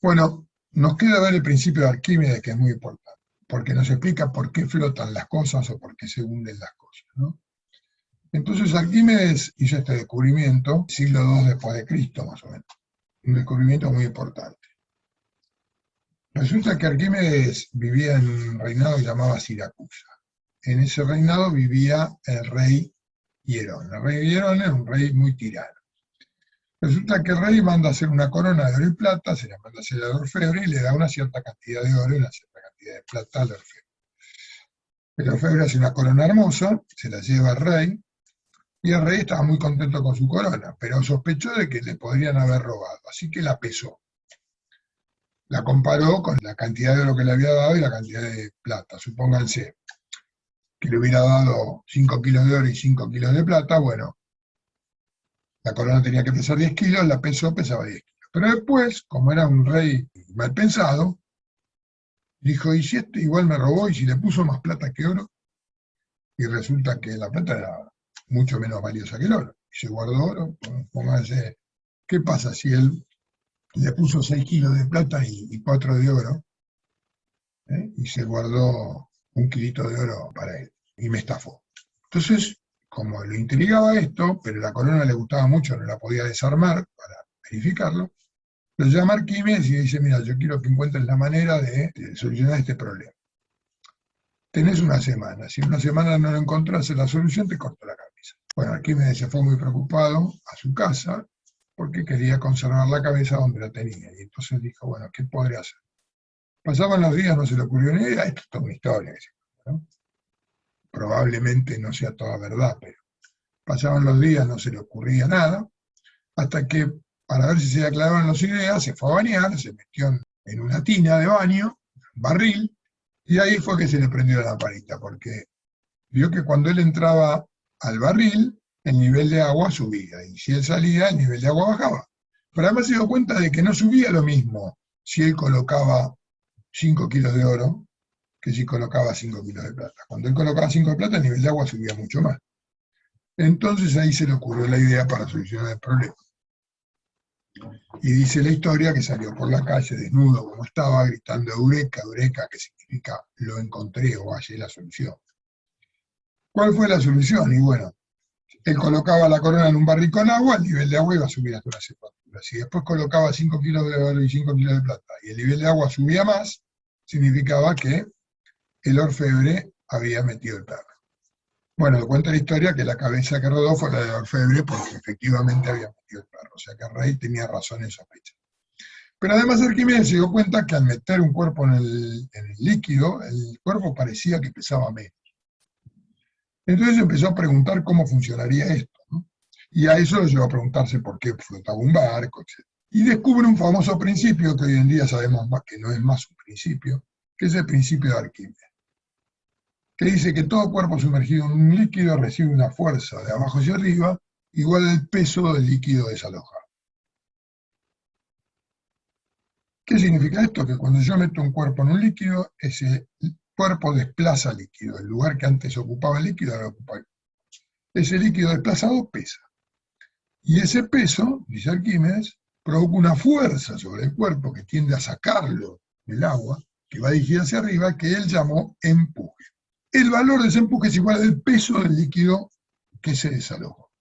Bueno, nos queda ver el principio de Arquímedes, que es muy importante, porque nos explica por qué flotan las cosas o por qué se hunden las cosas, ¿no? Entonces Arquímedes hizo este descubrimiento, siglo II después de Cristo, más o menos. Un descubrimiento muy importante. Resulta que Arquímedes vivía en un reinado que se llamaba Siracusa. En ese reinado vivía el rey Hierón. El rey Hierón era un rey muy tirano. Resulta que el rey manda a hacer una corona de oro y plata, se la manda a hacer al orfebre y le da una cierta cantidad de oro y una cierta cantidad de plata al orfebre. El orfebre hace una corona hermosa, se la lleva al rey, y el rey estaba muy contento con su corona, pero sospechó de que le podrían haber robado, así que la pesó. La comparó con la cantidad de oro que le había dado y la cantidad de plata. Supónganse que le hubiera dado 5 kilos de oro y 5 kilos de plata, bueno, la corona tenía que pesar 10 kilos, la pesó, pesaba 10 kilos. Pero después, como era un rey mal pensado, dijo, ¿y si este igual me robó y si le puso más plata que oro? Y resulta que la plata era mucho menos valiosa que el oro. Y se guardó oro, pónganse, ¿qué pasa si él le puso 6 kilos de plata y 4 de oro, y se guardó un kilito de oro para él? Y me estafó. Entonces, como lo intrigaba esto, pero la corona le gustaba mucho, no la podía desarmar para verificarlo, lo llama Arquímedes y dice, mira, yo quiero que encuentres la manera de solucionar este problema. Tenés una semana, si en una semana no lo encontrás la solución, te corto la cabeza. Bueno, Arquímedes se fue muy preocupado a su casa porque quería conservar la cabeza donde la tenía. Y entonces dijo, bueno, ¿qué podría hacer? Pasaban los días, no se le ocurrió ni idea, esto es toda una historia, ¿no? Probablemente no sea toda verdad, pero pasaban los días, no se le ocurría nada, hasta que, para ver si se le aclaraban las ideas, se fue a bañar, se metió en una tina de baño, un barril, y ahí fue que se le prendió la lamparita, porque vio que cuando él entraba al barril, el nivel de agua subía, y si él salía, el nivel de agua bajaba. Pero además se dio cuenta de que no subía lo mismo si él colocaba 5 kilos de oro que si colocaba 5 kilos de plata. Cuando él colocaba 5 de plata, el nivel de agua subía mucho más. Entonces ahí se le ocurrió la idea para solucionar el problema. Y dice la historia que salió por la calle desnudo como estaba, gritando Eureka, Eureka, que significa lo encontré o hallé la solución. ¿Cuál fue la solución? Y bueno, él colocaba la corona en un barril con agua, el nivel de agua iba a subir hasta una cierta altura. Si después colocaba 5 kilos de oro y 5 kilos de plata y el nivel de agua subía más, significaba que el orfebre había metido el perro. Bueno, cuenta la historia que la cabeza que rodó fue la del orfebre porque efectivamente había metido el perro, o sea que el rey tenía razón en sospechar. Pero además Arquímedes se dio cuenta que al meter un cuerpo en el líquido, el cuerpo parecía que pesaba menos. Entonces empezó a preguntar cómo funcionaría esto, ¿no? Y a eso lo llevó a preguntarse por qué flotaba un barco, etc. Y descubre un famoso principio que hoy en día sabemos más que no es más un principio, que es el principio de Arquímedes, que dice que todo cuerpo sumergido en un líquido recibe una fuerza de abajo hacia arriba igual al peso del líquido desalojado. ¿Qué significa esto? Que cuando yo meto un cuerpo en un líquido, ese cuerpo desplaza líquido. El lugar que antes ocupaba el líquido ahora ocupa el. Ese líquido desplazado pesa. Y ese peso, dice Arquímedes, provoca una fuerza sobre el cuerpo que tiende a sacarlo del agua, que va dirigida hacia arriba, que él llamó empuje. El valor de ese empuje es igual al peso del líquido que se desalojó.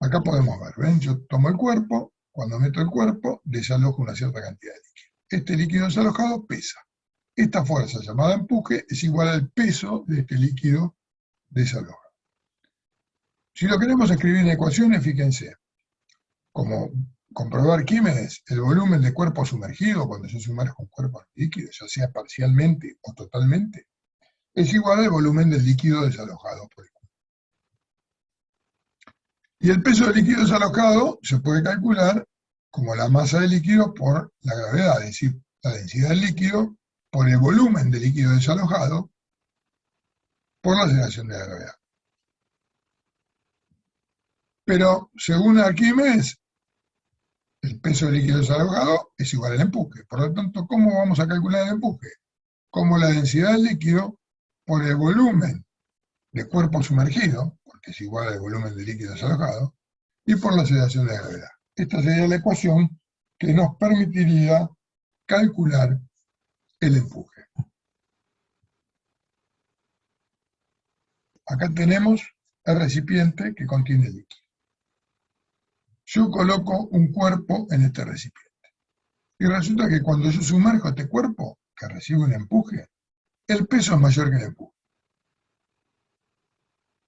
Acá podemos ver, ¿ven? Yo tomo el cuerpo, cuando meto el cuerpo, desalojo una cierta cantidad de líquido. Este líquido desalojado pesa. Esta fuerza llamada empuje es igual al peso de este líquido desalojado. Si lo queremos escribir en ecuaciones, fíjense, como comprobó Arquímedes, el volumen de cuerpo sumergido, cuando yo sumerjo un cuerpo en líquido, ya sea parcialmente o totalmente, es igual al volumen del líquido desalojado por el cuerpo. Y el peso del líquido desalojado se puede calcular como la masa del líquido por la gravedad, es decir, la densidad del líquido por el volumen del líquido desalojado por la aceleración de la gravedad. Pero según Arquímedes, el peso del líquido desalojado es igual al empuje. Por lo tanto, ¿cómo vamos a calcular el empuje? Como la densidad del líquido por el volumen de cuerpo sumergido, porque es igual al volumen del líquido desalojado, y por la aceleración de la gravedad. Esta sería la ecuación que nos permitiría calcular el empuje. Acá tenemos el recipiente que contiene el líquido. Yo coloco un cuerpo en este recipiente. Y resulta que cuando yo sumerjo este cuerpo, que recibe un empuje, el peso es mayor que el empuje.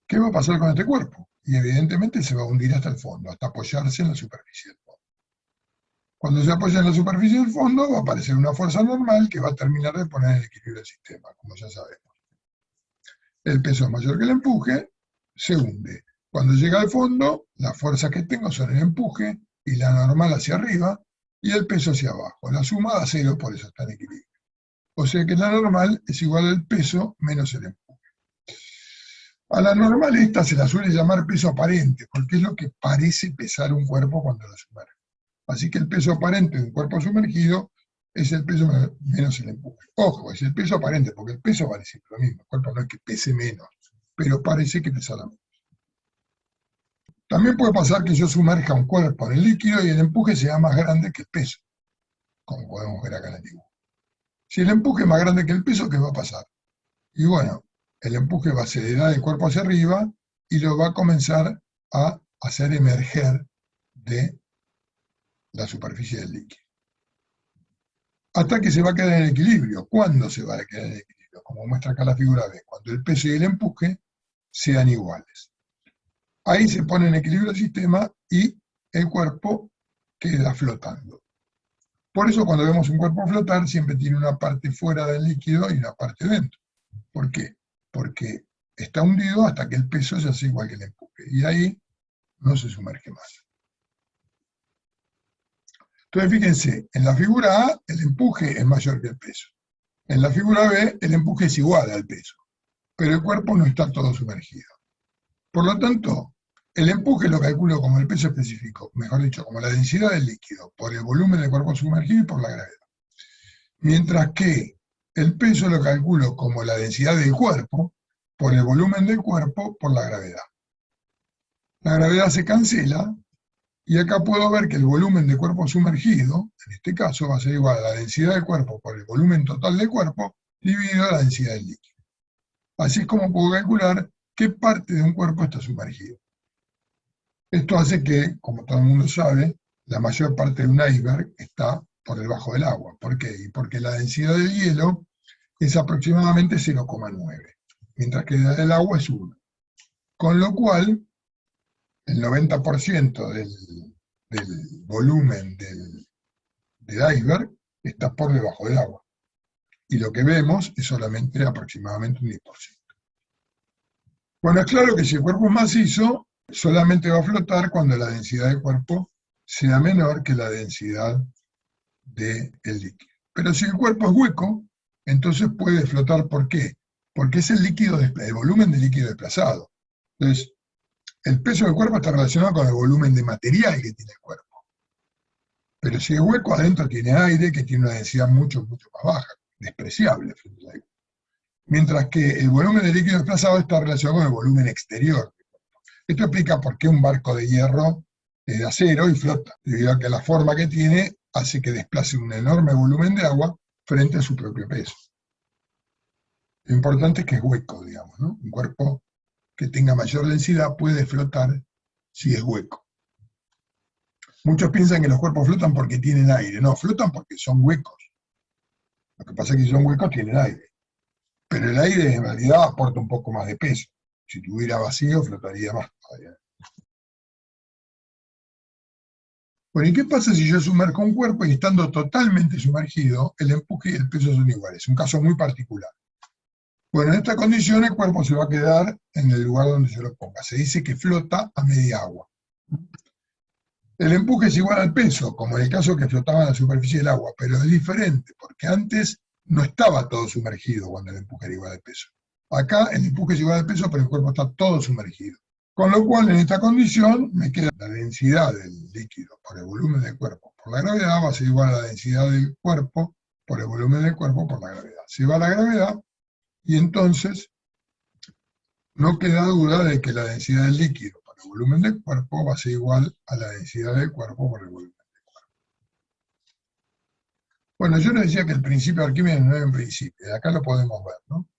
¿Qué va a pasar con este cuerpo? Y evidentemente se va a hundir hasta el fondo, hasta apoyarse en la superficie del fondo. Cuando se apoya en la superficie del fondo, va a aparecer una fuerza normal que va a terminar de poner en equilibrio el sistema, como ya sabemos. El peso es mayor que el empuje, se hunde. Cuando llega al fondo, las fuerzas que tengo son el empuje y la normal hacia arriba y el peso hacia abajo. La suma da 0, por eso está en equilibrio. O sea que la normal es igual al peso menos el empuje. A la normal esta se la suele llamar peso aparente, porque es lo que parece pesar un cuerpo cuando lo sumerge. Así que el peso aparente de un cuerpo sumergido es el peso menos el empuje. Ojo, es el peso aparente, porque el peso vale siempre lo mismo. El cuerpo no es que pese menos, pero parece que pesa menos. También puede pasar que yo sumerja un cuerpo en el líquido y el empuje sea más grande que el peso, como podemos ver acá en el dibujo. Si el empuje es más grande que el peso, ¿qué va a pasar? Y bueno, el empuje va a acelerar el cuerpo hacia arriba y lo va a comenzar a hacer emerger de la superficie del líquido. Hasta que se va a quedar en equilibrio. ¿Cuándo se va a quedar en equilibrio? Como muestra acá la figura B, cuando el peso y el empuje sean iguales. Ahí se pone en equilibrio el sistema y el cuerpo queda flotando. Por eso cuando vemos un cuerpo flotar siempre tiene una parte fuera del líquido y una parte dentro. ¿Por qué? Porque está hundido hasta que el peso se hace igual que el empuje. Y ahí no se sumerge más. Entonces fíjense, en la figura A el empuje es mayor que el peso. En la figura B el empuje es igual al peso, pero el cuerpo no está todo sumergido. Por lo tanto, el empuje lo calculo como el peso específico, mejor dicho, como la densidad del líquido, por el volumen del cuerpo sumergido y por la gravedad. Mientras que el peso lo calculo como la densidad del cuerpo, por el volumen del cuerpo, por la gravedad. La gravedad se cancela, y acá puedo ver que el volumen de cuerpo sumergido, en este caso, va a ser igual a la densidad del cuerpo por el volumen total del cuerpo, dividido la densidad del líquido. Así es como puedo calcular qué parte de un cuerpo está sumergido. Esto hace que, como todo el mundo sabe, la mayor parte de un iceberg está por debajo del agua. ¿Por qué? Porque la densidad del hielo es aproximadamente 0,9, mientras que la del agua es 1. Con lo cual, el 90% del volumen del iceberg está por debajo del agua. Y lo que vemos es solamente aproximadamente un 10%. Bueno, es claro que si el cuerpo es macizo, solamente va a flotar cuando la densidad del cuerpo sea menor que la densidad del líquido. Pero si el cuerpo es hueco, entonces puede flotar. ¿Por qué? Porque es el volumen del líquido desplazado. Entonces, el peso del cuerpo está relacionado con el volumen de material que tiene el cuerpo. Pero si es hueco, adentro tiene aire, que tiene una densidad mucho más baja, despreciable frente al aire. Mientras que el volumen de líquido desplazado está relacionado con el volumen exterior. Esto explica por qué un barco de hierro es de acero y flota, debido a que la forma que tiene hace que desplace un enorme volumen de agua frente a su propio peso. Lo importante es que es hueco, digamos, ¿no? Un cuerpo que tenga mayor densidad puede flotar si es hueco. Muchos piensan que los cuerpos flotan porque tienen aire. No, flotan porque son huecos. Lo que pasa es que si son huecos tienen aire. Pero el aire en realidad aporta un poco más de peso. Si tuviera vacío, flotaría más todavía. Bueno, ¿y qué pasa si yo sumerjo un cuerpo y estando totalmente sumergido, el empuje y el peso son iguales? Un caso muy particular. Bueno, en esta condición el cuerpo se va a quedar en el lugar donde yo lo ponga. Se dice que flota a media agua. El empuje es igual al peso, como en el caso que flotaba en la superficie del agua, pero es diferente, porque antes no estaba todo sumergido cuando el empuje era igual al peso. Acá el empuje es igual al peso, pero el cuerpo está todo sumergido. Con lo cual, en esta condición, me queda la densidad del líquido por el volumen del cuerpo por la gravedad, va a ser igual a la densidad del cuerpo por el volumen del cuerpo por la gravedad. Se va la gravedad, y entonces no queda duda de que la densidad del líquido por el volumen del cuerpo va a ser igual a la densidad del cuerpo por el volumen del cuerpo. Bueno, yo les decía que el principio de Arquímedes no es un principio, y acá lo podemos ver, ¿no?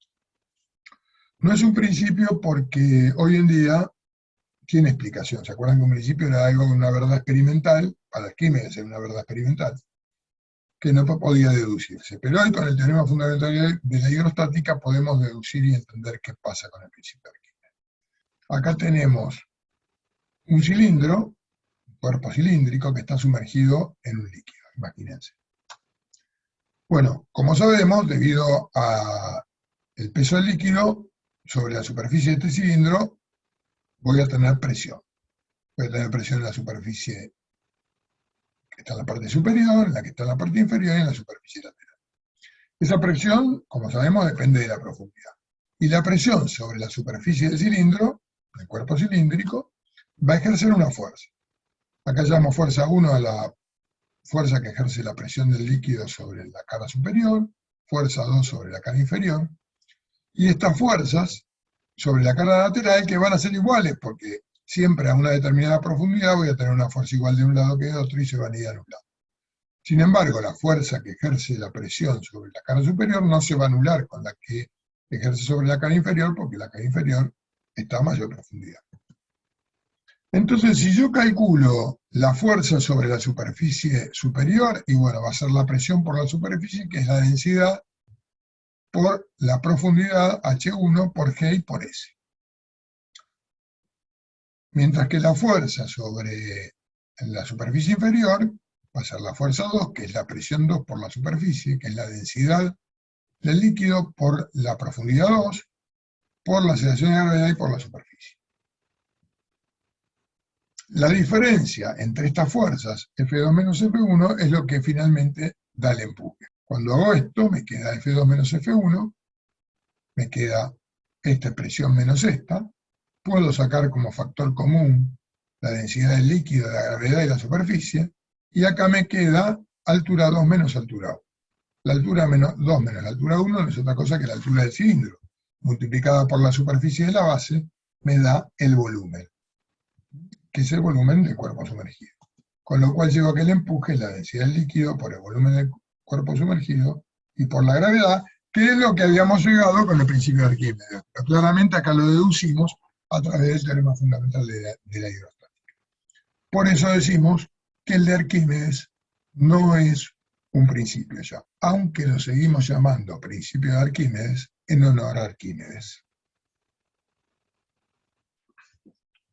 No es un principio porque hoy en día tiene explicación. ¿Se acuerdan que un principio era algo, una verdad experimental? Para Arquímedes era una verdad experimental, que no podía deducirse. Pero hoy con el teorema fundamental de la hidrostática podemos deducir y entender qué pasa con el principio de Arquímedes. Acá tenemos un cilindro, un cuerpo cilíndrico que está sumergido en un líquido, imagínense. Bueno, como sabemos, debido al peso del líquido sobre la superficie de este cilindro, voy a tener presión. Voy a tener presión en la superficie que está en la parte superior, en la que está en la parte inferior y en la superficie lateral. Esa presión, como sabemos, depende de la profundidad. Y la presión sobre la superficie del cilindro, del cuerpo cilíndrico, va a ejercer una fuerza. Acá llamo fuerza 1 a la fuerza que ejerce la presión del líquido sobre la cara superior, fuerza 2 sobre la cara inferior, y estas fuerzas sobre la cara lateral que van a ser iguales, porque siempre a una determinada profundidad voy a tener una fuerza igual de un lado que de otro y se van a ir anulando. Sin embargo, la fuerza que ejerce la presión sobre la cara superior no se va a anular con la que ejerce sobre la cara inferior, porque la cara inferior está a mayor profundidad. Entonces, si yo calculo la fuerza sobre la superficie superior, y bueno, va a ser la presión por la superficie, que es la densidad por la profundidad H1 por G y por S. Mientras que la fuerza sobre la superficie inferior va a ser la fuerza 2, que es la presión 2 por la superficie, que es la densidad del líquido por la profundidad 2, por la aceleración de gravedad y por la superficie. La diferencia entre estas fuerzas, F2 menos F1, es lo que finalmente da el empuje. Cuando hago esto, me queda F2 menos F1, me queda esta expresión menos esta, puedo sacar como factor común la densidad del líquido, la gravedad y la superficie, y acá me queda altura 2 menos altura 1. La altura 2 menos la altura 1 no es otra cosa que la altura del cilindro, multiplicada por la superficie de la base, me da el volumen, que es el volumen del cuerpo sumergido. Con lo cual llevo que el empuje es la densidad del líquido por el volumen del cuerpo sumergido y por la gravedad, que es lo que habíamos llegado con el principio de Arquímedes. Pero claramente acá lo deducimos a través del teorema fundamental de la hidrostática. Por eso decimos que el de Arquímedes no es un principio ya, aunque lo seguimos llamando principio de Arquímedes en honor a Arquímedes.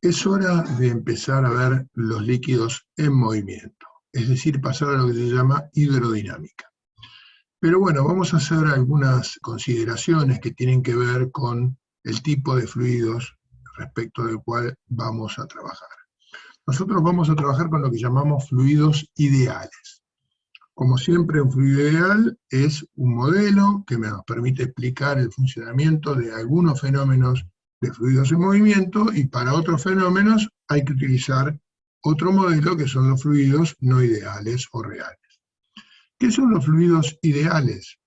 Es hora de empezar a ver los líquidos en movimiento, es decir, pasar a lo que se llama hidrodinámica. Pero bueno, vamos a hacer algunas consideraciones que tienen que ver con el tipo de fluidos respecto del cual vamos a trabajar. Nosotros vamos a trabajar con lo que llamamos fluidos ideales. Como siempre, un fluido ideal es un modelo que nos permite explicar el funcionamiento de algunos fenómenos de fluidos en movimiento, y para otros fenómenos hay que utilizar otro modelo que son los fluidos no ideales o reales. ¿Qué son los fluidos ideales?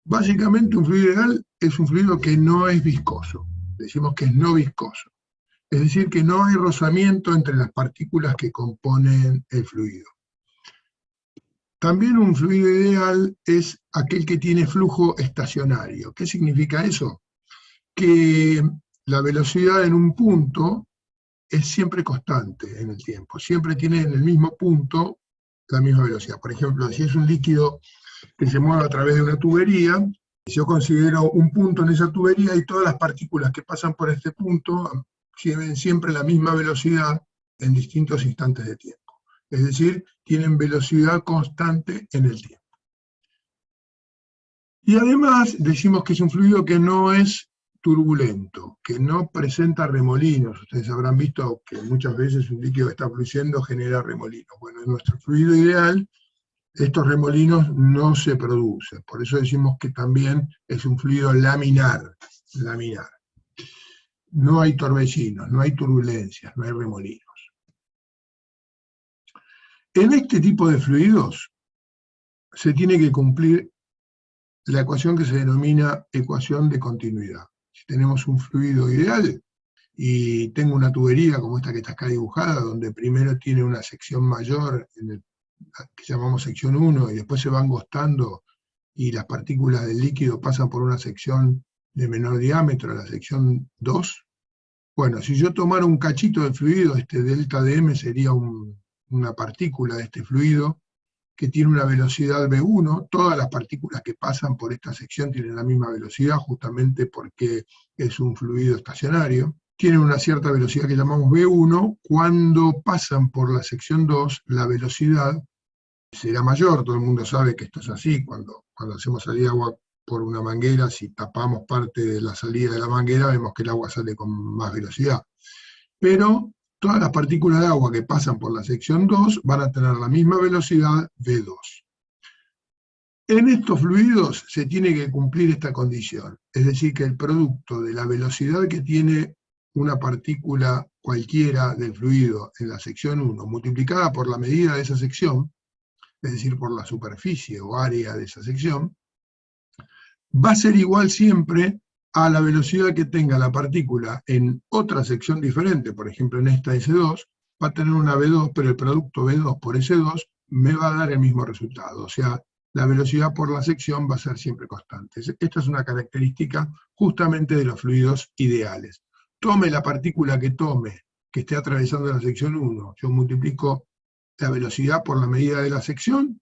Básicamente un fluido ideal es un fluido que no es viscoso, decimos que es no viscoso, es decir, que no hay rozamiento entre las partículas que componen el fluido. También un fluido ideal es aquel que tiene flujo estacionario. ¿Qué significa eso? Que la velocidad en un punto es siempre constante en el tiempo, siempre tiene en el mismo punto la misma velocidad. Por ejemplo, si es un líquido que se mueve a través de una tubería, yo considero un punto en esa tubería y todas las partículas que pasan por este punto tienen siempre la misma velocidad en distintos instantes de tiempo. Es decir, tienen velocidad constante en el tiempo. Y además decimos que es un fluido que no es turbulento, que no presenta remolinos. Ustedes habrán visto que muchas veces un líquido que está fluyendo genera remolinos. Bueno, en nuestro fluido ideal estos remolinos no se producen. Por eso decimos que también es un fluido laminar. No hay torbellinos, no hay turbulencias, no hay remolinos. En este tipo de fluidos se tiene que cumplir la ecuación que se denomina ecuación de continuidad. Si tenemos un fluido ideal y tengo una tubería como esta que está acá dibujada, donde primero tiene una sección mayor en el que llamamos sección 1, y después se va angostando, y las partículas del líquido pasan por una sección de menor diámetro, la sección 2. Bueno, si yo tomara un cachito de fluido, este delta de m sería una partícula de este fluido, que tiene una velocidad v1, todas las partículas que pasan por esta sección tienen la misma velocidad, justamente porque es un fluido estacionario. Tienen una cierta velocidad que llamamos v1, cuando pasan por la sección 2, la velocidad será mayor. Todo el mundo sabe que esto es así, cuando hacemos salir agua por una manguera, si tapamos parte de la salida de la manguera, vemos que el agua sale con más velocidad. Pero todas las partículas de agua que pasan por la sección 2 van a tener la misma velocidad v2. En estos fluidos se tiene que cumplir esta condición, es decir, que el producto de la velocidad que tiene una partícula cualquiera del fluido en la sección 1, multiplicada por la medida de esa sección, es decir, por la superficie o área de esa sección, va a ser igual siempre a la velocidad que tenga la partícula en otra sección diferente, por ejemplo en esta S2, va a tener una V2, pero el producto V2 por S2 me va a dar el mismo resultado, o sea, la velocidad por la sección va a ser siempre constante. Esta es una característica justamente de los fluidos ideales. Tome la partícula que tome, que esté atravesando la sección 1, yo multiplico la velocidad por la medida de la sección,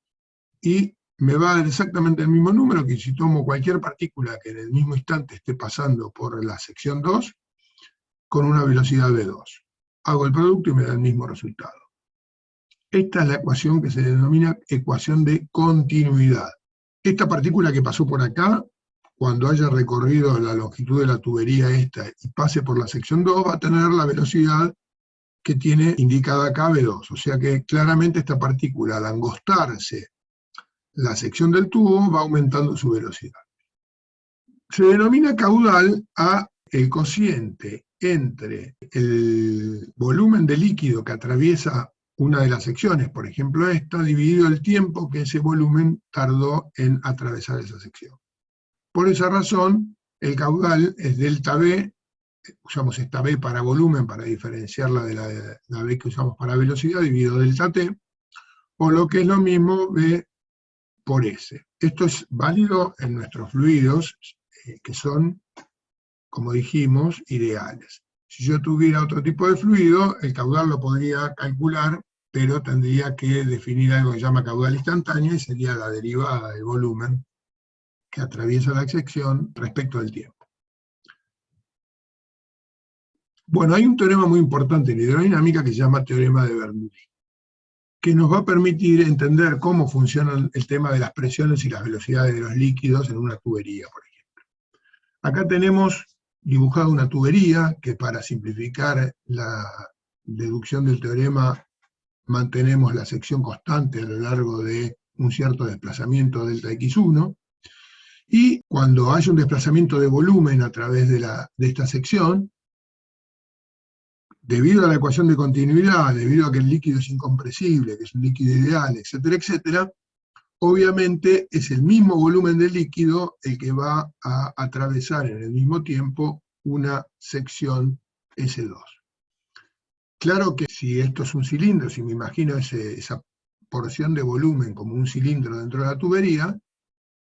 y me va a dar exactamente el mismo número que si tomo cualquier partícula que en el mismo instante esté pasando por la sección 2, con una velocidad v2. Hago el producto y me da el mismo resultado. Esta es la ecuación que se denomina ecuación de continuidad. Esta partícula que pasó por acá, cuando haya recorrido la longitud de la tubería esta y pase por la sección 2, va a tener la velocidad que tiene indicada acá v2. O sea que claramente esta partícula, al angostarse la sección del tubo, va aumentando su velocidad. Se denomina caudal a el cociente entre el volumen de líquido que atraviesa una de las secciones, por ejemplo esta, dividido el tiempo que ese volumen tardó en atravesar esa sección. Por esa razón, el caudal es delta V, usamos esta V para volumen para diferenciarla de la V que usamos para velocidad, dividido delta T, o lo que es lo mismo, V por S. Esto es válido en nuestros fluidos, que son, como dijimos, ideales. Si yo tuviera otro tipo de fluido, el caudal lo podría calcular, pero tendría que definir algo que se llama caudal instantáneo, y sería la derivada del volumen que atraviesa la sección respecto del tiempo. Bueno, hay un teorema muy importante en hidrodinámica que se llama teorema de Bernoulli, que nos va a permitir entender cómo funciona el tema de las presiones y las velocidades de los líquidos en una tubería, por ejemplo. Acá tenemos dibujada una tubería que, para simplificar la deducción del teorema, mantenemos la sección constante a lo largo de un cierto desplazamiento delta x1, y cuando haya un desplazamiento de volumen a través de esta sección, debido a la ecuación de continuidad, debido a que el líquido es incompresible, que es un líquido ideal, etcétera, etcétera, obviamente es el mismo volumen de líquido el que va a atravesar en el mismo tiempo una sección S2. Claro que si esto es un cilindro, si me imagino esa porción de volumen como un cilindro dentro de la tubería,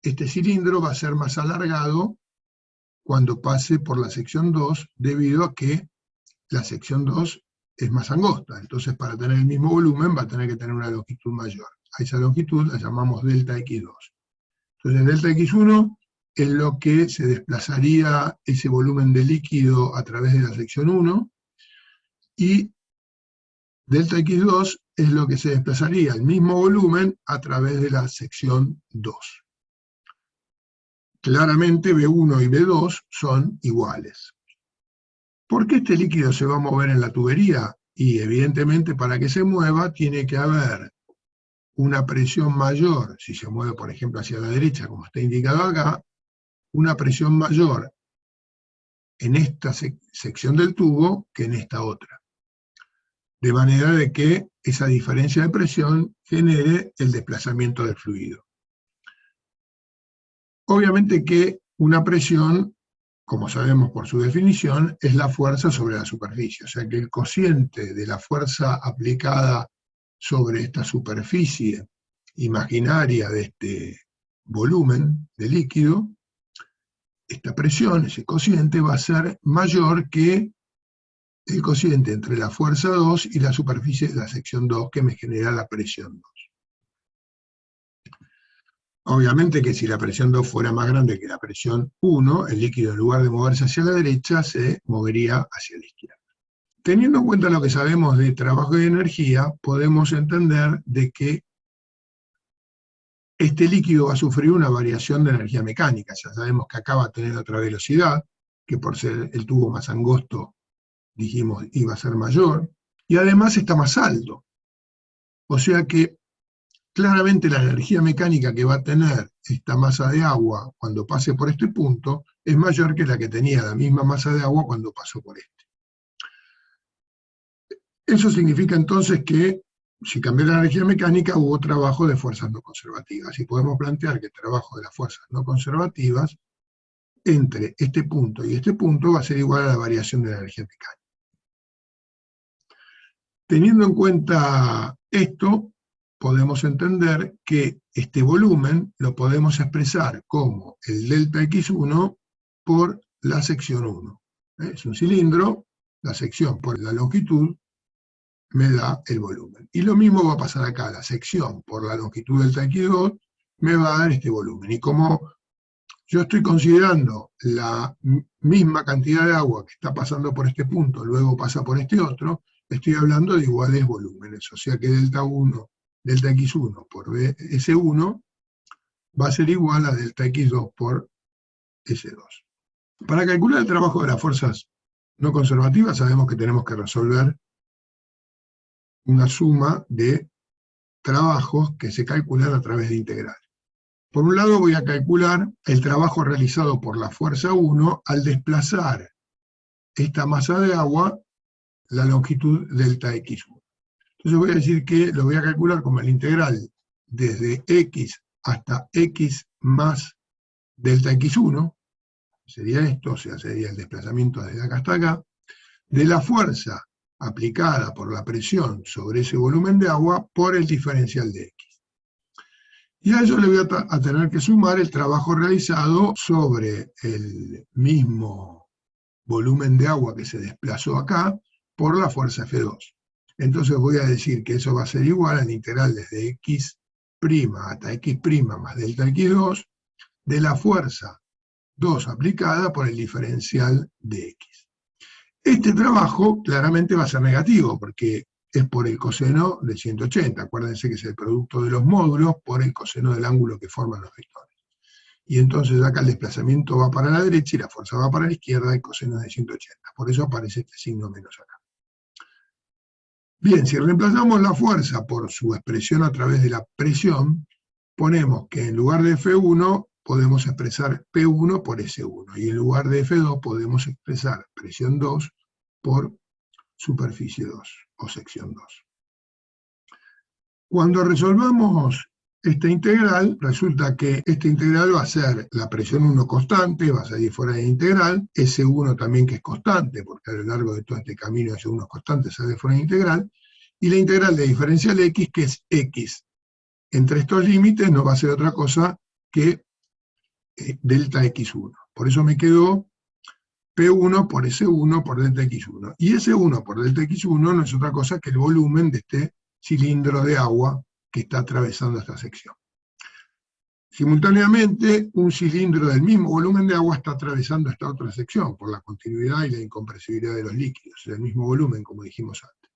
este cilindro va a ser más alargado cuando pase por la sección 2, debido a que la sección 2 es más angosta. Entonces, para tener el mismo volumen, va a tener que tener una longitud mayor. A esa longitud la llamamos delta x2. Entonces, delta x1 es lo que se desplazaría ese volumen de líquido a través de la sección 1, y delta x2 es lo que se desplazaría el mismo volumen a través de la sección 2. Claramente V1 y V2 son iguales. ¿Por qué este líquido se va a mover en la tubería? Y evidentemente, para que se mueva tiene que haber una presión mayor, si se mueve por ejemplo hacia la derecha como está indicado acá, una presión mayor en esta sección del tubo que en esta otra. De manera de que esa diferencia de presión genere el desplazamiento del fluido. Obviamente que una presión, como sabemos por su definición, es la fuerza sobre la superficie, o sea que el cociente de la fuerza aplicada sobre esta superficie imaginaria de este volumen de líquido, esta presión, ese cociente, va a ser mayor que el cociente entre la fuerza 2 y la superficie de la sección 2, que me genera la presión 2. Obviamente que si la presión 2 fuera más grande que la presión 1, el líquido en lugar de moverse hacia la derecha, se movería hacia la izquierda. Teniendo en cuenta lo que sabemos de trabajo y energía, podemos entender de que este líquido va a sufrir una variación de energía mecánica. Ya sabemos que acá va a tener otra velocidad, que por ser el tubo más angosto, dijimos, iba a ser mayor, y además está más alto. O sea que claramente la energía mecánica que va a tener esta masa de agua cuando pase por este punto es mayor que la que tenía la misma masa de agua cuando pasó por este. Eso significa entonces que si cambió la energía mecánica hubo trabajo de fuerzas no conservativas, y podemos plantear que el trabajo de las fuerzas no conservativas entre este punto y este punto va a ser igual a la variación de la energía mecánica. Teniendo en cuenta esto, podemos entender que este volumen lo podemos expresar como el delta x1 por la sección 1. Es un cilindro, la sección por la longitud me da el volumen. Y lo mismo va a pasar acá, la sección por la longitud delta x2 me va a dar este volumen. Y como yo estoy considerando la misma cantidad de agua que está pasando por este punto, luego pasa por este otro, estoy hablando de iguales volúmenes. O sea que delta x1 por S1 va a ser igual a delta x2 por S2. Para calcular el trabajo de las fuerzas no conservativas sabemos que tenemos que resolver una suma de trabajos que se calculan a través de integral. Por un lado voy a calcular el trabajo realizado por la fuerza 1 al desplazar esta masa de agua la longitud delta x1. Entonces voy a decir que lo voy a calcular como el integral desde x hasta x más delta x1, sería esto, o sea, sería el desplazamiento desde acá hasta acá, de la fuerza aplicada por la presión sobre ese volumen de agua por el diferencial de x. Y a ello le voy a tener que sumar el trabajo realizado sobre el mismo volumen de agua que se desplazó acá por la fuerza F2. Entonces voy a decir que eso va a ser igual al integral desde x' hasta x' más delta x2 de la fuerza 2 aplicada por el diferencial de x. Este trabajo claramente va a ser negativo, porque es por el coseno de 180. Acuérdense que es el producto de los módulos por el coseno del ángulo que forman los vectores. Y entonces acá el desplazamiento va para la derecha y la fuerza va para la izquierda, el coseno es de 180. Por eso aparece este signo menos acá. Bien, si reemplazamos la fuerza por su expresión a través de la presión, ponemos que en lugar de F1 podemos expresar P1 por S1, y en lugar de F2 podemos expresar presión 2 por superficie 2, o sección 2. Cuando resolvamos esta integral, resulta que esta integral va a ser la presión 1 constante, va a salir fuera de la integral, S1 también que es constante, porque a lo largo de todo este camino S1 es constante, sale fuera de la integral, y la integral de diferencial de x, que es x. Entre estos límites no va a ser otra cosa que delta x1. Por eso me quedó P1 por S1 por delta x1. Y S1 por delta x1 no es otra cosa que el volumen de este cilindro de agua que está atravesando esta sección. Simultáneamente, un cilindro del mismo volumen de agua está atravesando esta otra sección, por la continuidad y la incompresibilidad de los líquidos, el mismo volumen, como dijimos antes.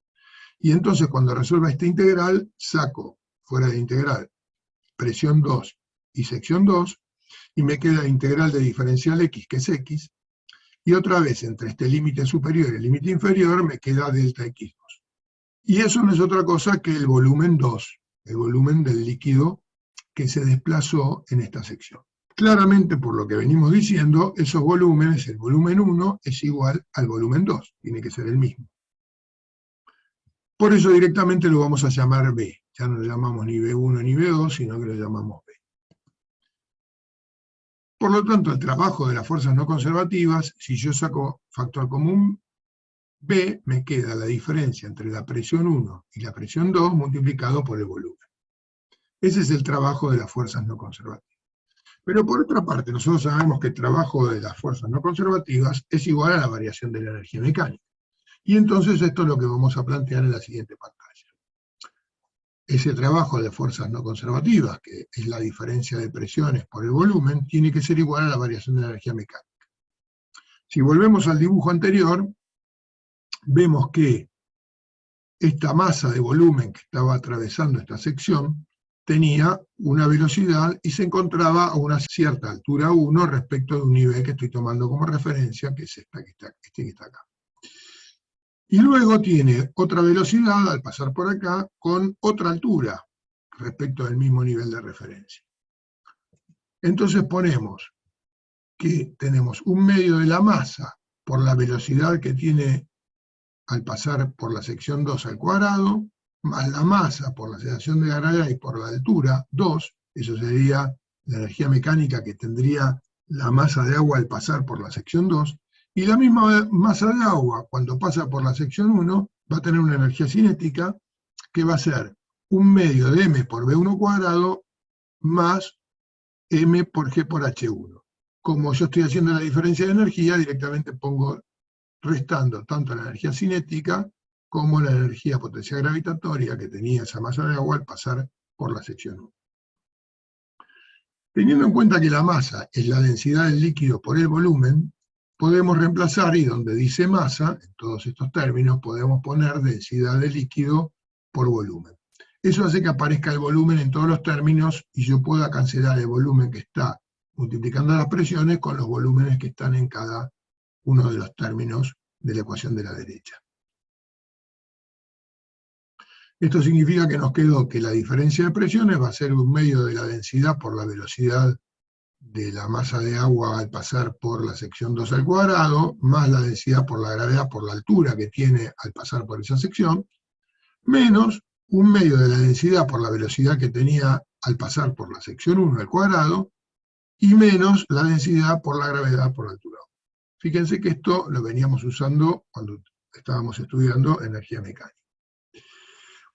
Y entonces, cuando resuelva esta integral, saco fuera de la integral presión 2 y sección 2, y me queda la integral de diferencial x, que es x, y otra vez, entre este límite superior y el límite inferior, me queda delta x2. Y eso no es otra cosa que el volumen 2, el volumen del líquido que se desplazó en esta sección. Claramente, por lo que venimos diciendo, esos volúmenes, el volumen 1 es igual al volumen 2, tiene que ser el mismo. Por eso directamente lo vamos a llamar B. Ya no lo llamamos ni B1 ni B2, sino que lo llamamos B. Por lo tanto, el trabajo de las fuerzas no conservativas, si yo saco factor común B me queda la diferencia entre la presión 1 y la presión 2 multiplicado por el volumen. Ese es el trabajo de las fuerzas no conservativas. Pero por otra parte, nosotros sabemos que el trabajo de las fuerzas no conservativas es igual a la variación de la energía mecánica. Y entonces esto es lo que vamos a plantear en la siguiente pantalla. Ese trabajo de fuerzas no conservativas, que es la diferencia de presiones por el volumen, tiene que ser igual a la variación de la energía mecánica. Si volvemos al dibujo anterior, vemos que esta masa de volumen que estaba atravesando esta sección tenía una velocidad y se encontraba a una cierta altura 1 respecto de un nivel que estoy tomando como referencia, que es este que está acá. Y luego tiene otra velocidad al pasar por acá con otra altura respecto del mismo nivel de referencia. Entonces ponemos que tenemos un medio de la masa por la velocidad que tiene al pasar por la sección 2 al cuadrado, más la masa por la aceleración de gravedad y por la altura 2, eso sería la energía mecánica que tendría la masa de agua al pasar por la sección 2, y la misma masa de agua cuando pasa por la sección 1 va a tener una energía cinética que va a ser un medio de m por v1 cuadrado más m por g por h1. Como yo estoy haciendo la diferencia de energía, directamente pongo restando tanto la energía cinética como la energía potencial gravitatoria que tenía esa masa de agua al pasar por la sección 1. Teniendo en cuenta que la masa es la densidad del líquido por el volumen, podemos reemplazar, y donde dice masa, en todos estos términos, podemos poner densidad de líquido por volumen. Eso hace que aparezca el volumen en todos los términos y yo pueda cancelar el volumen que está multiplicando las presiones con los volúmenes que están en cada uno de los términos de la ecuación de la derecha. Esto significa que nos quedó que la diferencia de presiones va a ser un medio de la densidad por la velocidad de la masa de agua al pasar por la sección 2 al cuadrado, más la densidad por la gravedad por la altura que tiene al pasar por esa sección, menos un medio de la densidad por la velocidad que tenía al pasar por la sección 1 al cuadrado, y menos la densidad por la gravedad por la altura. Fíjense que esto lo veníamos usando cuando estábamos estudiando energía mecánica.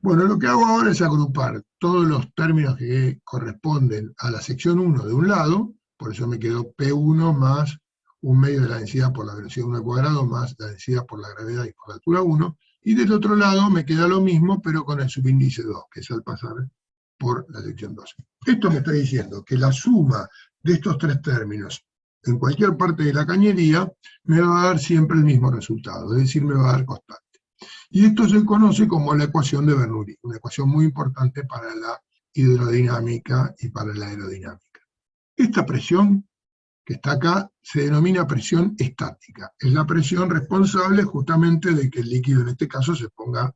Bueno, lo que hago ahora es agrupar todos los términos que corresponden a la sección 1 de un lado, por eso me quedó P1 más un medio de la densidad por la velocidad 1 al cuadrado más la densidad por la gravedad y por la altura 1, y del otro lado me queda lo mismo, pero con el subíndice 2, que es al pasar por la sección 2. Esto me está diciendo que la suma de estos tres términos en cualquier parte de la cañería me va a dar siempre el mismo resultado, es decir, me va a dar constante. Y esto se conoce como la ecuación de Bernoulli, una ecuación muy importante para la hidrodinámica y para la aerodinámica. Esta presión que está acá se denomina presión estática. Es la presión responsable justamente de que el líquido en este caso se ponga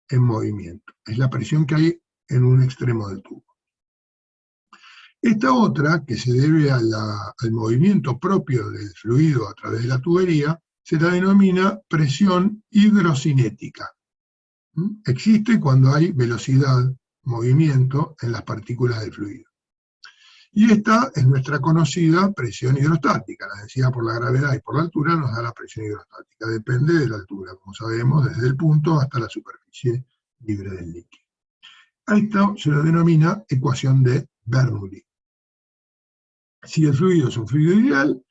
en movimiento. Es la presión que hay en un extremo del tubo. Esta otra, que se debe al movimiento propio del fluido a través de la tubería, se la denomina presión hidrocinética. Existe cuando hay velocidad, movimiento en las partículas del fluido. Y esta es nuestra conocida presión hidrostática. La densidad por la gravedad y por la altura nos da la presión hidrostática. Depende de la altura, como sabemos, desde el punto hasta la superficie libre del líquido. A esto se lo denomina ecuación de Bernoulli. Si el fluido es un fluido ideal,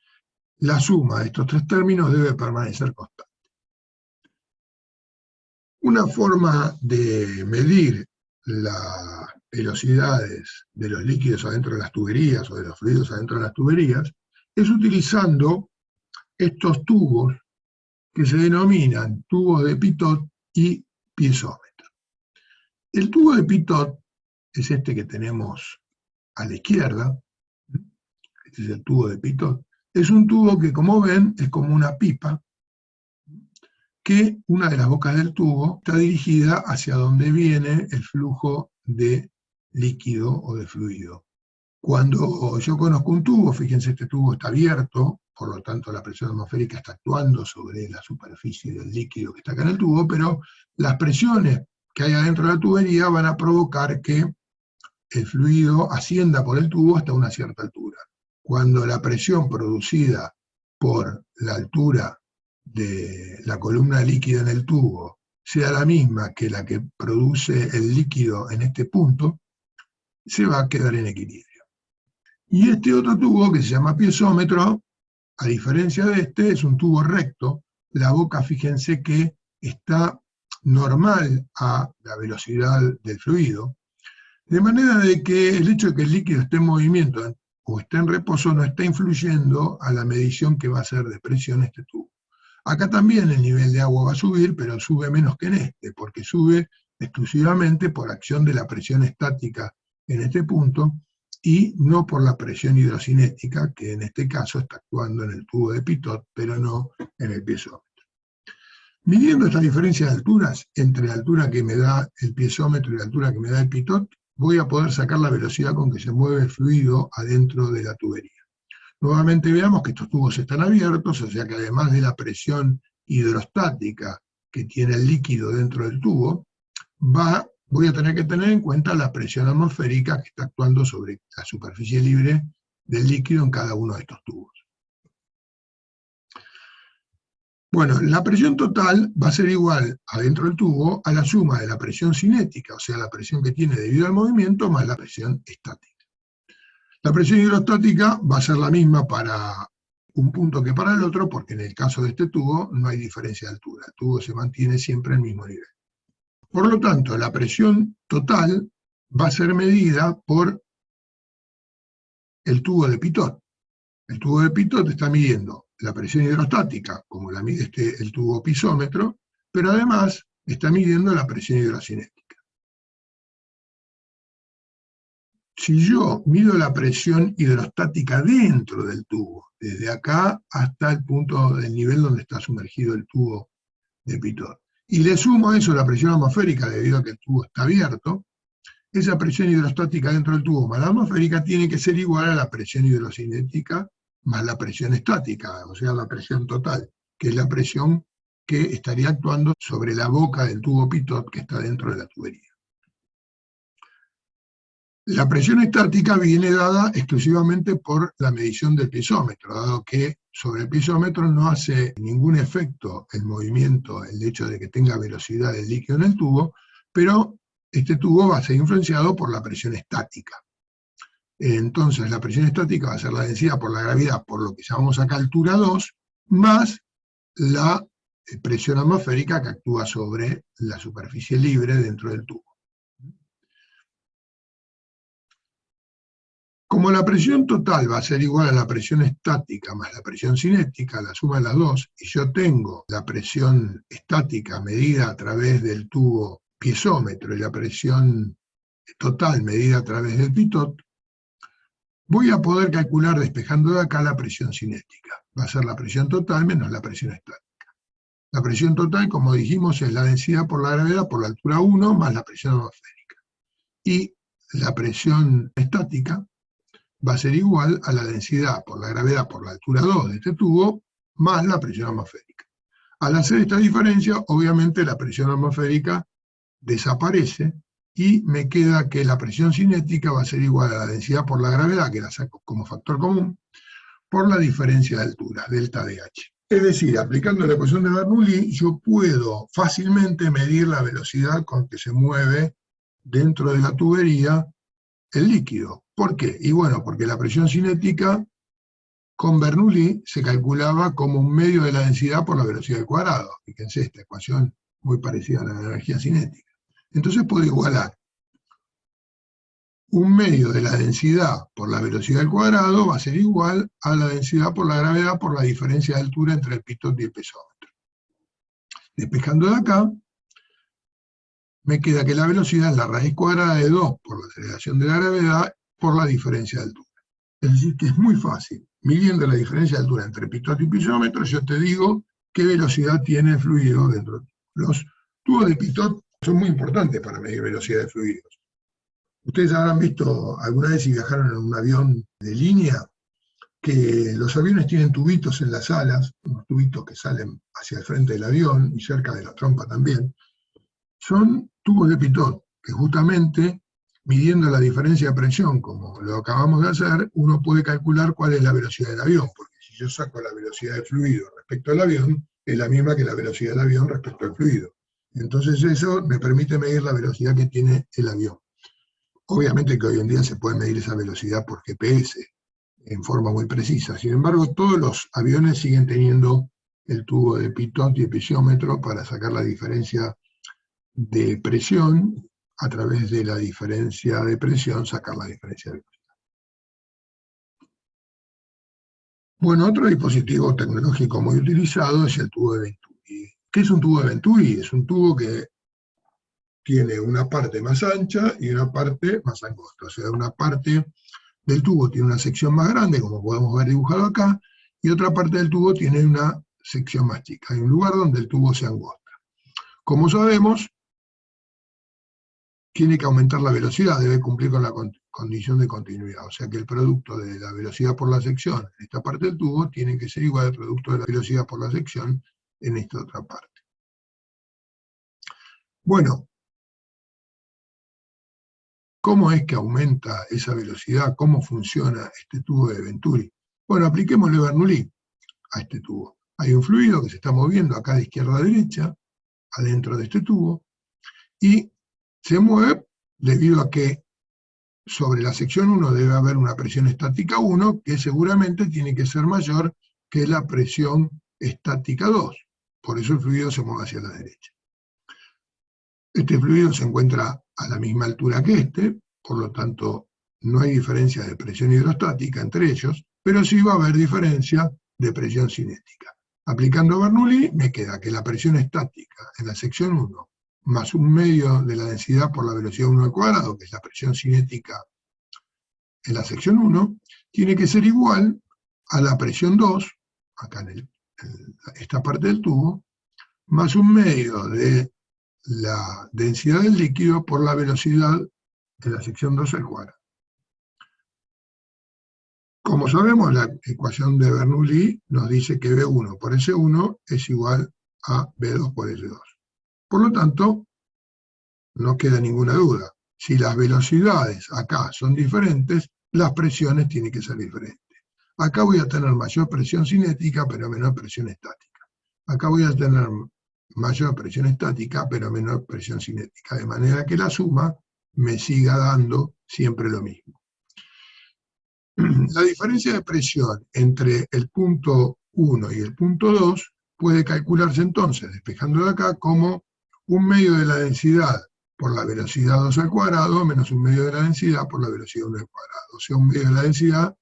la suma de estos tres términos debe permanecer constante. Una forma de medir las velocidades de los líquidos adentro de las tuberías o de los fluidos adentro de las tuberías es utilizando estos tubos que se denominan tubos de Pitot y piezómetro. El tubo de Pitot es este que tenemos a la izquierda. Este es el tubo de Pitot. Es un tubo que, como ven, es como una pipa, que una de las bocas del tubo está dirigida hacia donde viene el flujo de líquido o de fluido. Cuando yo conozco un tubo, fíjense, este tubo está abierto, por lo tanto la presión atmosférica está actuando sobre la superficie del líquido que está acá en el tubo, pero las presiones que hay adentro de la tubería van a provocar que el fluido ascienda por el tubo hasta una cierta altura. Cuando la presión producida por la altura de la columna de líquido en el tubo sea la misma que la que produce el líquido en este punto, se va a quedar en equilibrio. Y este otro tubo, que se llama piezómetro, a diferencia de este, es un tubo recto. La boca, fíjense que está normal a la velocidad del fluido, de manera de que el hecho de que el líquido esté en movimiento o esté en reposo no está influyendo a la medición que va a hacer de presión este tubo. Acá también el nivel de agua va a subir, pero sube menos que en este, porque sube exclusivamente por acción de la presión estática en este punto, y no por la presión hidrocinética, que en este caso está actuando en el tubo de Pitot, pero no en el piezómetro. Midiendo esta diferencia de alturas, entre la altura que me da el piezómetro y la altura que me da el Pitot, voy a poder sacar la velocidad con que se mueve el fluido adentro de la tubería. Nuevamente veamos que estos tubos están abiertos, o sea que además de la presión hidrostática que tiene el líquido dentro del tubo, voy a tener que tener en cuenta la presión atmosférica que está actuando sobre la superficie libre del líquido en cada uno de estos tubos. Bueno, la presión total va a ser igual adentro del tubo a la suma de la presión cinética, o sea, la presión que tiene debido al movimiento, más la presión estática. La presión hidrostática va a ser la misma para un punto que para el otro, porque en el caso de este tubo no hay diferencia de altura, el tubo se mantiene siempre al mismo nivel. Por lo tanto, la presión total va a ser medida por el tubo de Pitot. El tubo de Pitot está midiendo la presión hidrostática, como la mide el tubo pisómetro, pero además está midiendo la presión hidrocinética. Si yo mido la presión hidrostática dentro del tubo, desde acá hasta el punto del nivel donde está sumergido el tubo de Pitot, y le sumo a eso la presión atmosférica debido a que el tubo está abierto, esa presión hidrostática dentro del tubo más la atmosférica tiene que ser igual a la presión hidrocinética más la presión estática, o sea, la presión total, que es la presión que estaría actuando sobre la boca del tubo Pitot que está dentro de la tubería. La presión estática viene dada exclusivamente por la medición del piezómetro, dado que sobre el piezómetro no hace ningún efecto el movimiento, el hecho de que tenga velocidad del líquido en el tubo, pero este tubo va a ser influenciado por la presión estática. Entonces la presión estática va a ser la densidad por la gravedad, por lo que llamamos acá altura 2, más la presión atmosférica que actúa sobre la superficie libre dentro del tubo. Como la presión total va a ser igual a la presión estática más la presión cinética, la suma de las dos, y yo tengo la presión estática medida a través del tubo piezómetro y la presión total medida a través del Pitot, voy a poder calcular despejando de acá la presión cinética. Va a ser la presión total menos la presión estática. La presión total, como dijimos, es la densidad por la gravedad por la altura 1 más la presión atmosférica. Y la presión estática va a ser igual a la densidad por la gravedad por la altura 2 de este tubo, más la presión atmosférica. Al hacer esta diferencia, obviamente la presión atmosférica desaparece, y me queda que la presión cinética va a ser igual a la densidad por la gravedad, que la saco como factor común, por la diferencia de altura, delta de H. Es decir, aplicando la ecuación de Bernoulli, yo puedo fácilmente medir la velocidad con que se mueve dentro de la tubería el líquido. ¿Por qué? Y bueno, porque la presión cinética con Bernoulli se calculaba como un medio de la densidad por la velocidad al cuadrado. Fíjense, esta ecuación muy parecida a la energía cinética. Entonces puedo igualar un medio de la densidad por la velocidad al cuadrado va a ser igual a la densidad por la gravedad por la diferencia de altura entre el Pitot y el piezómetro. Despejando de acá, me queda que la velocidad es la raíz cuadrada de 2 por la aceleración de la gravedad por la diferencia de altura. Es decir, que es muy fácil. Midiendo la diferencia de altura entre Pitot y piezómetro, yo te digo qué velocidad tiene el fluido dentro. Los tubos de Pitot son muy importantes para medir velocidad de fluidos. Ustedes habrán visto alguna vez si viajaron en un avión de línea, que los aviones tienen tubitos en las alas, unos tubitos que salen hacia el frente del avión y cerca de la trompa también. Son tubos de Pitot, que justamente, midiendo la diferencia de presión, como lo acabamos de hacer, uno puede calcular cuál es la velocidad del avión, porque si yo saco la velocidad del fluido respecto al avión, es la misma que la velocidad del avión respecto al fluido. Entonces eso me permite medir la velocidad que tiene el avión. Obviamente que hoy en día se puede medir esa velocidad por GPS en forma muy precisa. Sin embargo, todos los aviones siguen teniendo el tubo de pitot y episiómetro para sacar la diferencia de presión, a través de la diferencia de presión sacar la diferencia de velocidad. Bueno, otro dispositivo tecnológico muy utilizado es el tubo de Venturi. ¿Qué es un tubo de Venturi? Es un tubo que tiene una parte más ancha y una parte más angosta. O sea, una parte del tubo tiene una sección más grande, como podemos ver dibujado acá, y otra parte del tubo tiene una sección más chica. Hay un lugar donde el tubo se angosta. Como sabemos, tiene que aumentar la velocidad, debe cumplir con la condición de continuidad. O sea que el producto de la velocidad por la sección en esta parte del tubo tiene que ser igual al producto de la velocidad por la sección en esta otra parte. Bueno, ¿cómo es que aumenta esa velocidad? ¿Cómo funciona este tubo de Venturi? Bueno, apliquémosle Bernoulli a este tubo. Hay un fluido que se está moviendo acá de izquierda a derecha, adentro de este tubo, y se mueve debido a que sobre la sección 1 debe haber una presión estática 1, que seguramente tiene que ser mayor que la presión estática 2. Por eso el fluido se mueve hacia la derecha. Este fluido se encuentra a la misma altura que este, por lo tanto no hay diferencia de presión hidrostática entre ellos, pero sí va a haber diferencia de presión cinética. Aplicando Bernoulli me queda que la presión estática en la sección 1 más un medio de la densidad por la velocidad 1 al cuadrado, que es la presión cinética en la sección 1, tiene que ser igual a la presión 2, acá en esta parte del tubo, más un medio de la densidad del líquido por la velocidad de la sección 2 al cuadrado. Como sabemos, la ecuación de Bernoulli nos dice que B1 por S1 es igual a B2 por S2. Por lo tanto, no queda ninguna duda. Si las velocidades acá son diferentes, las presiones tienen que ser diferentes. Acá voy a tener mayor presión cinética, pero menor presión estática. Acá voy a tener mayor presión estática, pero menor presión cinética, de manera que la suma me siga dando siempre lo mismo. La diferencia de presión entre el punto 1 y el punto 2 puede calcularse entonces, despejando de acá, como un medio de la densidad por la velocidad 2 al cuadrado menos un medio de la densidad por la velocidad 1 al cuadrado. O sea, un medio de la densidad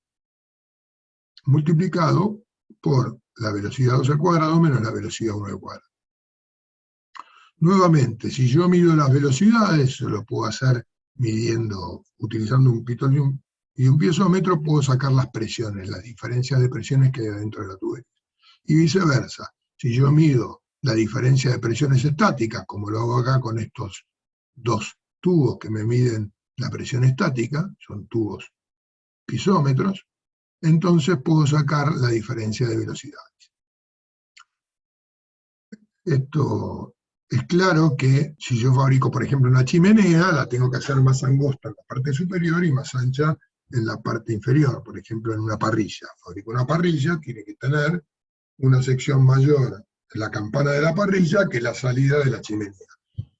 multiplicado por la velocidad 2 al cuadrado menos la velocidad 1 al cuadrado. Nuevamente, si yo mido las velocidades, lo puedo hacer midiendo, utilizando un pitón y un piezómetro, puedo sacar las presiones, las diferencias de presiones que hay dentro de la tubería. Y viceversa, si yo mido la diferencia de presiones estáticas, como lo hago acá con estos dos tubos que me miden la presión estática, son tubos piezómetros, entonces puedo sacar la diferencia de velocidades. Esto es claro que si yo fabrico, por ejemplo, una chimenea, la tengo que hacer más angosta en la parte superior y más ancha en la parte inferior. Por ejemplo, en una parrilla. Fabrico una parrilla, tiene que tener una sección mayor en la campana de la parrilla que la salida de la chimenea.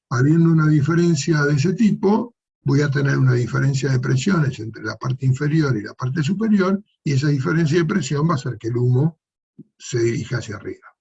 Habiendo una diferencia de ese tipo, voy a tener una diferencia de presiones entre la parte inferior y la parte superior, y esa diferencia de presión va a hacer que el humo se dirija hacia arriba.